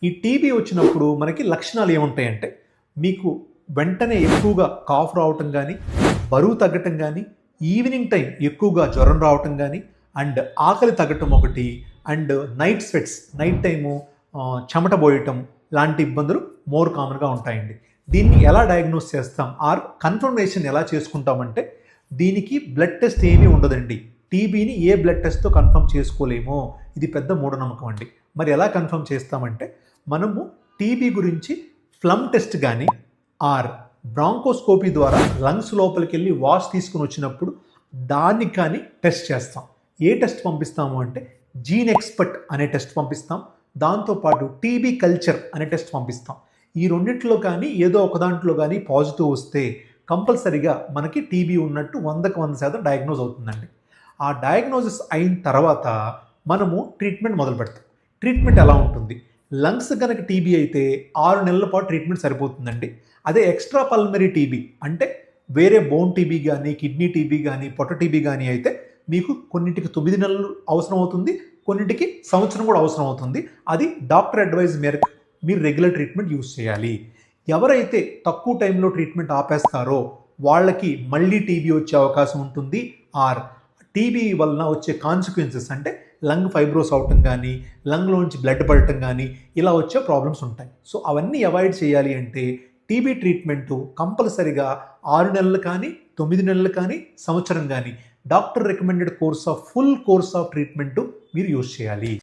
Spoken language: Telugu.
ఈ టీబీ వచ్చినప్పుడు మనకి లక్షణాలు ఏముంటాయంటే, మీకు వెంటనే ఎక్కువగా కాఫ్ రావటం గానీ, బరువు తగ్గటం గానీ, ఈవినింగ్ టైం ఎక్కువగా జ్వరం రావటం గానీ, అండ్ ఆకలి తగ్గటం ఒకటి, అండ్ నైట్ స్వెట్స్ నైట్ టైము చెమట బోయటం లాంటి ఇబ్బందులు మోర్ కామన్‌గా ఉంటాయండి. దీన్ని ఎలా డయాగ్నోస్ చేస్తాం? కన్ఫర్మేషన్ ఎలా చేసుకుంటామంటే, దీనికి బ్లడ్ టెస్ట్ ఏమీ ఉండదండి. టీబీని ఏ బ్లడ్ టెస్ట్‌తో కన్ఫర్మ్ చేసుకోలేము. ఇది పెద్ద మూఢనమ్మకం అండి. మరి ఎలా కన్ఫర్మ్ చేస్తామంటే, మనము టీబీ గురించి ఫ్లమ్ టెస్ట్ గానీ, బ్రాంకోస్కోపీ ద్వారా లంగ్స్ లోపలికెళ్ళి వాష్ తీసుకొని వచ్చినప్పుడు దాన్ని కానీ టెస్ట్ చేస్తాం. ఏ టెస్ట్ పంపిస్తాము అంటే, జీన్ ఎక్స్పర్ట్ అనే టెస్ట్ పంపిస్తాం. దాంతోపాటు టీబీ కల్చర్ అనే టెస్ట్ పంపిస్తాం. ఈ రెండిట్లో కానీ ఏదో ఒక దాంట్లో కానీ పాజిటివ్ వస్తే కంపల్సరీగా మనకి టీబీ ఉన్నట్టు 100కి 100% డయాగ్నోజ్ అవుతుందండి. ఆ డయాగ్నోసిస్ అయిన తర్వాత మనము ట్రీట్మెంట్ మొదలు పెడతాం. ట్రీట్మెంట్ ఎలా ఉంటుంది? లంగ్స్ గనక టీబీ అయితే 6 నెలల పాటు ట్రీట్మెంట్ సరిపోతుందండి. అదే ఎక్స్ట్రా పల్మనరీ టీబీ అంటే వేరే బోన్ టీబీ గానీ, కిడ్నీ టీబీ గానీ, పొట్ట టీబీ గానీ అయితే మీకు కొన్నింటికి 9 నెలలు అవసరం అవుతుంది. కొన్నింటికి సంవత్సరం కూడా అవసరం అవుతుంది. అది డాక్టర్ అడ్వైజ్ మేరకు మీరు రెగ్యులర్ ట్రీట్మెంట్ యూజ్ చేయాలి. ఎవరైతే తక్కువ టైంలో ట్రీట్మెంట్ ఆపేస్తారో వాళ్ళకి మళ్ళీ టీబీ వచ్చే అవకాశం ఉంటుంది. టీబీ వలన వచ్చే కాన్సిక్వెన్సెస్ అంటే లంగ్ ఫైబ్రోస్ అవటం కానీ, లంగ్లోంచి బ్లడ్ పడటం కానీ ఇలా వచ్చే ప్రాబ్లమ్స్ ఉంటాయి. సో అవన్నీ అవాయిడ్ చేయాలి అంటే టీబీ ట్రీట్మెంటు కంపల్సరిగా 6 నెలలు కానీ, 9 నెలలు కానీ, సంవత్సరం కానీ doctor recommended full course of treatment మీరు యూజ్ చేయాలి.